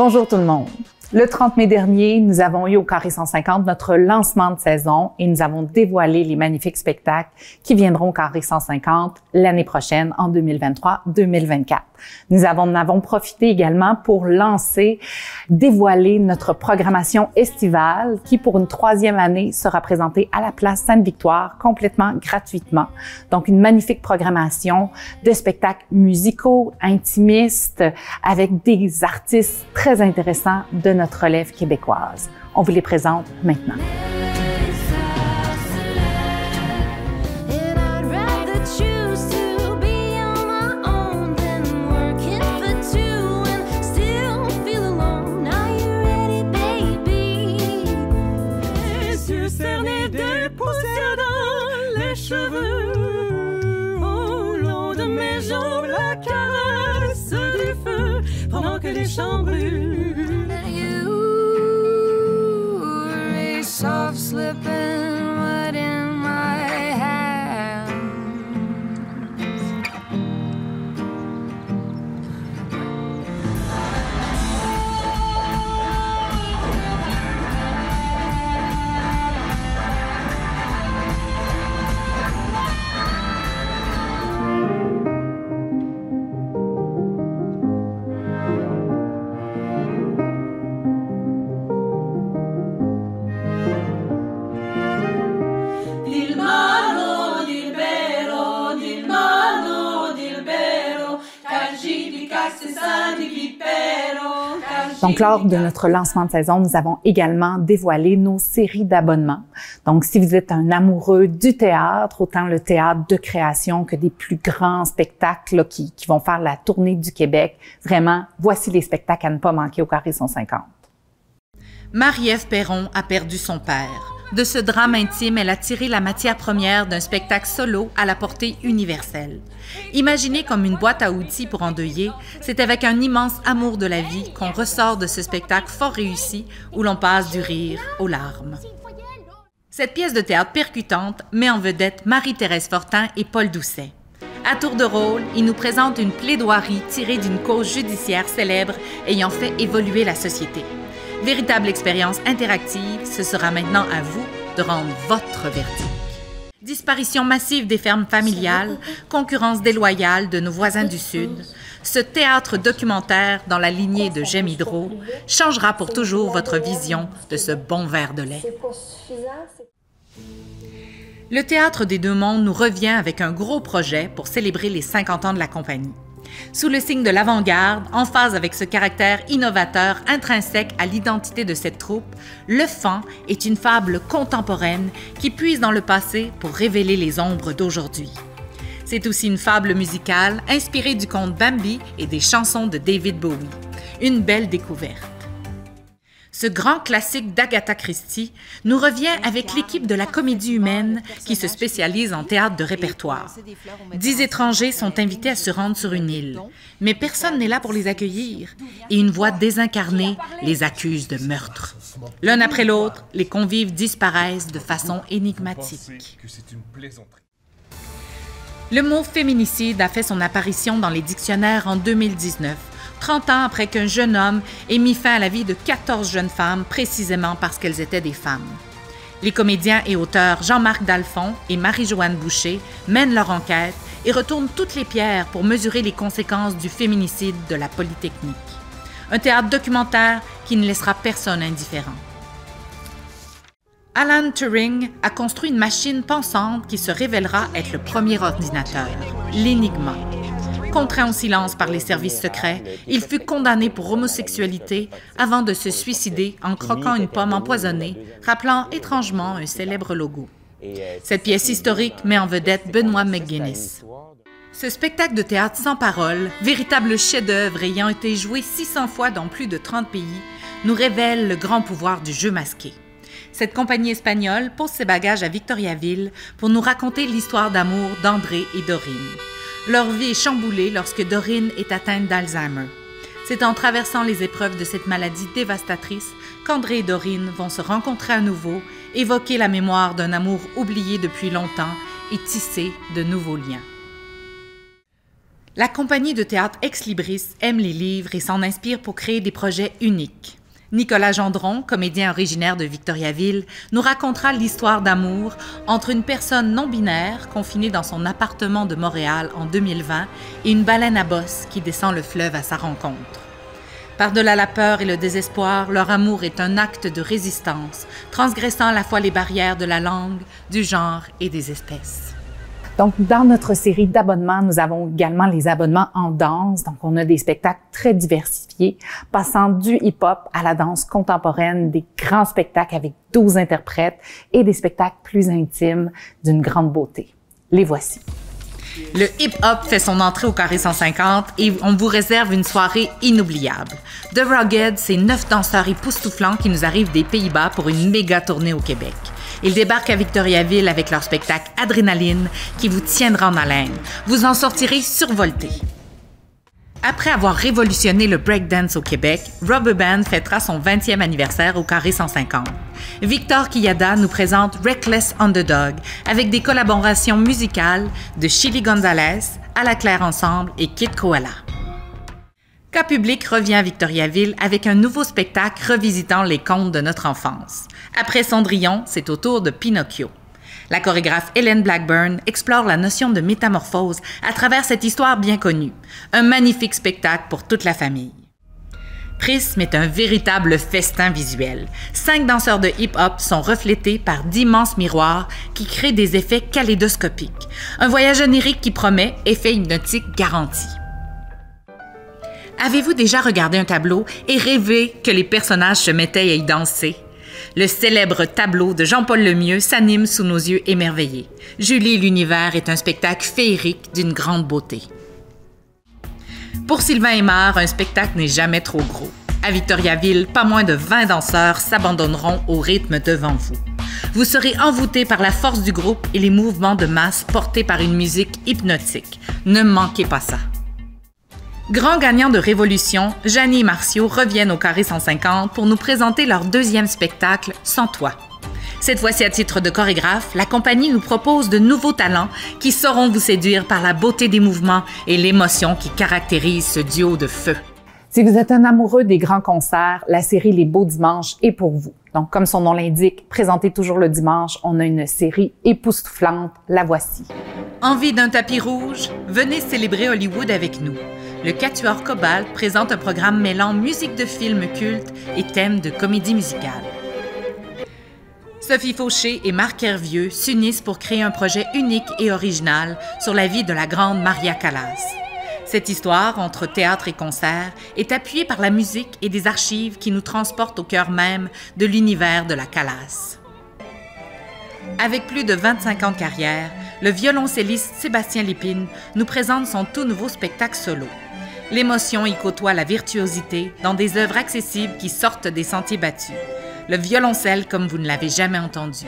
Bonjour tout le monde. Le 30 mai dernier, nous avons eu au Carré 150 notre lancement de saison et nous avons dévoilé les magnifiques spectacles qui viendront au Carré 150 l'année prochaine, en 2023-2024. Nous en avons profité également pour dévoiler notre programmation estivale qui, pour une 3e année, sera présentée à la place Sainte-Victoire complètement gratuitement. Donc, une magnifique programmation de spectacles musicaux, intimistes, avec des artistes très intéressants de notre relève québécoise. On vous les présente maintenant. Pendant que les champs brûlent, you were soft slipping wet in my hands. Donc, lors de notre lancement de saison, nous avons également dévoilé nos séries d'abonnements. Donc, si vous êtes un amoureux du théâtre, autant le théâtre de création que des plus grands spectacles qui vont faire la tournée du Québec, vraiment, voici les spectacles à ne pas manquer au Carré 150. Marie-Ève Perron a perdu son père. De ce drame intime, elle a tiré la matière première d'un spectacle solo à la portée universelle. Imaginé comme une boîte à outils pour endeuiller, c'est avec un immense amour de la vie qu'on ressort de ce spectacle fort réussi où l'on passe du rire aux larmes. Cette pièce de théâtre percutante met en vedette Marie-Thérèse Fortin et Paul Doucet. À tour de rôle, ils nous présentent une plaidoirie tirée d'une cause judiciaire célèbre ayant fait évoluer la société. Véritable expérience interactive, ce sera maintenant à vous de rendre votre verdict. Disparition massive des fermes familiales, concurrence déloyale de nos voisins du Sud, ce théâtre documentaire dans la lignée de J'aime Hydro changera pour toujours votre vision de ce bon verre de lait. Le Théâtre des Deux Mondes nous revient avec un gros projet pour célébrer les 50 ans de la compagnie. Sous le signe de l'avant-garde, en phase avec ce caractère innovateur intrinsèque à l'identité de cette troupe, Le Fan est une fable contemporaine qui puise dans le passé pour révéler les ombres d'aujourd'hui. C'est aussi une fable musicale inspirée du conte Bambi et des chansons de David Bowie. Une belle découverte. Ce grand classique d'Agatha Christie nous revient avec l'équipe de la Comédie humaine qui se spécialise en théâtre de répertoire. 10 étrangers sont invités à se rendre sur une île, mais personne n'est là pour les accueillir et une voix désincarnée les accuse de meurtre. L'un après l'autre, les convives disparaissent de façon énigmatique. Le mot féminicide a fait son apparition dans les dictionnaires en 2019. 30 ans après qu'un jeune homme ait mis fin à la vie de 14 jeunes femmes précisément parce qu'elles étaient des femmes. Les comédiens et auteurs Jean-Marc Dalphond et Marie-Joanne Boucher mènent leur enquête et retournent toutes les pierres pour mesurer les conséquences du féminicide de la Polytechnique. Un théâtre documentaire qui ne laissera personne indifférent. Alan Turing a construit une machine pensante qui se révélera être le premier ordinateur, l'Enigma. Contraint au silence par les services secrets, il fut condamné pour homosexualité avant de se suicider en croquant une pomme empoisonnée, rappelant étrangement un célèbre logo. Cette pièce historique met en vedette Benoît McGuinness. Ce spectacle de théâtre sans parole, véritable chef-d'œuvre ayant été joué 600 fois dans plus de 30 pays, nous révèle le grand pouvoir du jeu masqué. Cette compagnie espagnole pose ses bagages à Victoriaville pour nous raconter l'histoire d'amour d'André et Dorine. Leur vie est chamboulée lorsque Dorine est atteinte d'Alzheimer. C'est en traversant les épreuves de cette maladie dévastatrice qu'André et Dorine vont se rencontrer à nouveau, évoquer la mémoire d'un amour oublié depuis longtemps et tisser de nouveaux liens. La compagnie de théâtre Ex Libris aime les livres et s'en inspire pour créer des projets uniques. Nicolas Gendron, comédien originaire de Victoriaville, nous racontera l'histoire d'amour entre une personne non-binaire confinée dans son appartement de Montréal en 2020 et une baleine à bosse qui descend le fleuve à sa rencontre. Par-delà la peur et le désespoir, leur amour est un acte de résistance, transgressant à la fois les barrières de la langue, du genre et des espèces. Donc, dans notre série d'abonnements, nous avons également les abonnements en danse. Donc, on a des spectacles très diversifiés, passant du hip-hop à la danse contemporaine, des grands spectacles avec 12 interprètes et des spectacles plus intimes d'une grande beauté. Les voici. Le hip-hop fait son entrée au Carré 150 et on vous réserve une soirée inoubliable. The Rugged, c'est 9 danseurs époustouflants qui nous arrivent des Pays-Bas pour une méga tournée au Québec. Ils débarquent à Victoriaville avec leur spectacle Adrénaline qui vous tiendra en haleine. Vous en sortirez survolté. Après avoir révolutionné le breakdance au Québec, Rubber Band fêtera son 20e anniversaire au Carré 150. Victor Quillada nous présente Reckless Underdog avec des collaborations musicales de Chili Gonzalez, À la Claire Ensemble et Kid Koala. Cas Public revient à Victoriaville avec un nouveau spectacle revisitant les contes de notre enfance. Après Cendrillon, c'est au tour de Pinocchio. La chorégraphe Hélène Blackburn explore la notion de métamorphose à travers cette histoire bien connue. Un magnifique spectacle pour toute la famille. Prism est un véritable festin visuel. 5 danseurs de hip-hop sont reflétés par d'immenses miroirs qui créent des effets kaléidoscopiques. Un voyage onirique qui promet effet hypnotique garanti. Avez-vous déjà regardé un tableau et rêvé que les personnages se mettaient à y danser? Le célèbre tableau de Jean-Paul Lemieux s'anime sous nos yeux émerveillés. Julie l'univers est un spectacle féerique d'une grande beauté. Pour Sylvain Aymar, un spectacle n'est jamais trop gros. À Victoriaville, pas moins de 20 danseurs s'abandonneront au rythme devant vous. Vous serez envoûtés par la force du groupe et les mouvements de masse portés par une musique hypnotique. Ne manquez pas ça. Grands gagnants de Révolution, Jeannie et Martiaux reviennent au Carré 150 pour nous présenter leur 2e spectacle, Sans toi. Cette fois-ci à titre de chorégraphe, la compagnie nous propose de nouveaux talents qui sauront vous séduire par la beauté des mouvements et l'émotion qui caractérise ce duo de feu. Si vous êtes un amoureux des grands concerts, la série Les Beaux Dimanches est pour vous. Donc, comme son nom l'indique, présentée toujours le dimanche, on a une série époustouflante, la voici. Envie d'un tapis rouge? Venez célébrer Hollywood avec nous. Le Quatuor Cobalt présente un programme mêlant musique de film culte et thèmes de comédie musicale. Sophie Fauché et Marc Hervieux s'unissent pour créer un projet unique et original sur la vie de la grande Maria Callas. Cette histoire, entre théâtre et concert, est appuyée par la musique et des archives qui nous transportent au cœur même de l'univers de la Callas. Avec plus de 25 ans de carrière, le violoncelliste Sébastien Lépine nous présente son tout nouveau spectacle solo. L'émotion y côtoie la virtuosité dans des œuvres accessibles qui sortent des sentiers battus. Le violoncelle comme vous ne l'avez jamais entendu.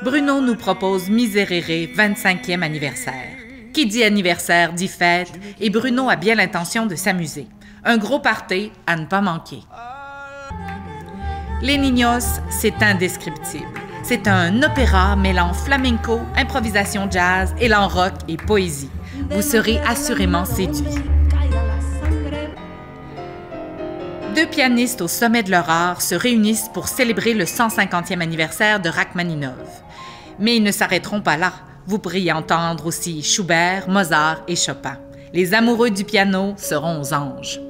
Bruno nous propose Miserere, 25e anniversaire. Qui dit anniversaire dit fête et Bruno a bien l'intention de s'amuser. Un gros party à ne pas manquer. Les Niños, c'est indescriptible. C'est un opéra mêlant flamenco, improvisation jazz, élan rock et poésie. Vous serez assurément séduits. 2 pianistes au sommet de leur art se réunissent pour célébrer le 150e anniversaire de Rachmaninov. Mais ils ne s'arrêteront pas là. Vous pourrez y entendre aussi Schubert, Mozart et Chopin. Les amoureux du piano seront aux anges.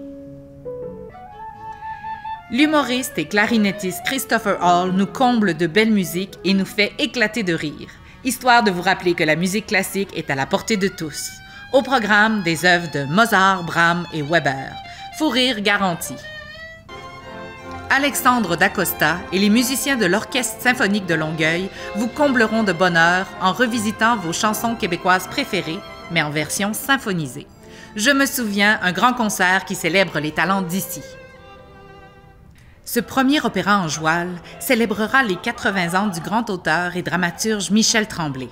L'humoriste et clarinettiste Christopher Hall nous comble de belle musique et nous fait éclater de rire, histoire de vous rappeler que la musique classique est à la portée de tous. Au programme, des œuvres de Mozart, Brahms et Weber. Fou rire garanti. Alexandre Dacosta et les musiciens de l'Orchestre symphonique de Longueuil vous combleront de bonheur en revisitant vos chansons québécoises préférées, mais en version symphonisée. Je me souviens, un grand concert qui célèbre les talents d'ici. Ce premier opéra en joual célébrera les 80 ans du grand auteur et dramaturge Michel Tremblay.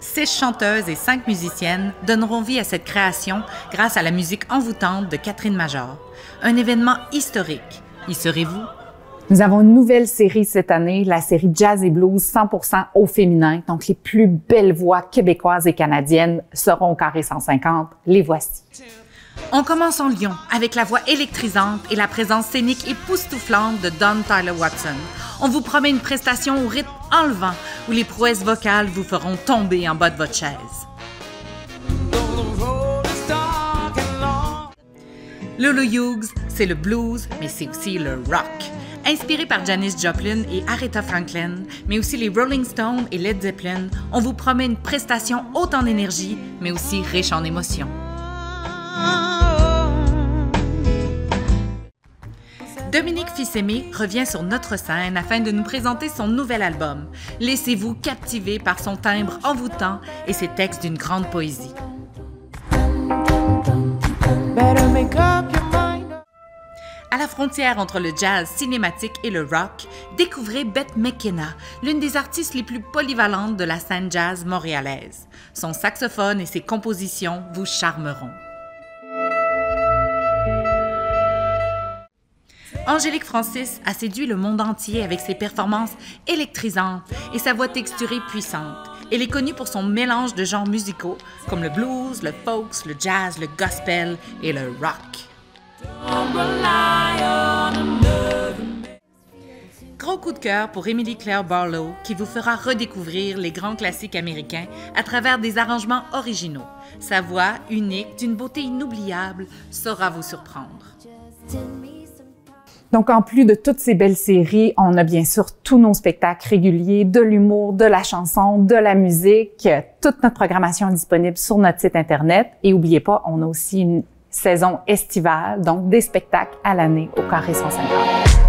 6 chanteuses et 5 musiciennes donneront vie à cette création grâce à la musique envoûtante de Catherine Major. Un événement historique. Y serez-vous? Nous avons une nouvelle série cette année, la série Jazz et Blues 100% au féminin. Donc, les plus belles voix québécoises et canadiennes seront au Carré 150. Les voici. On commence en Lyon avec la voix électrisante et la présence scénique époustouflante de Dawn Tyler Watson. On vous promet une prestation au rythme enlevant où les prouesses vocales vous feront tomber en bas de votre chaise. Lulu Hughes, c'est le blues, mais c'est aussi le rock. Inspiré par Janis Joplin et Aretha Franklin, mais aussi les Rolling Stones et Led Zeppelin, on vous promet une prestation haute en énergie, mais aussi riche en émotions. Dominique Fils-Aimé revient sur notre scène afin de nous présenter son nouvel album. Laissez-vous captiver par son timbre envoûtant et ses textes d'une grande poésie. À la frontière entre le jazz cinématique et le rock, découvrez Bette McKenna, l'une des artistes les plus polyvalentes de la scène jazz montréalaise. Son saxophone et ses compositions vous charmeront. Angélique Francis a séduit le monde entier avec ses performances électrisantes et sa voix texturée puissante. Elle est connue pour son mélange de genres musicaux comme le blues, le folk, le jazz, le gospel et le rock. Gros coup de cœur pour Emily Claire Barlow qui vous fera redécouvrir les grands classiques américains à travers des arrangements originaux. Sa voix, unique, d'une beauté inoubliable, saura vous surprendre. Donc, en plus de toutes ces belles séries, on a bien sûr tous nos spectacles réguliers, de l'humour, de la chanson, de la musique. Toute notre programmation est disponible sur notre site Internet. Et n'oubliez pas, on a aussi une saison estivale, donc des spectacles à l'année au Carré 150.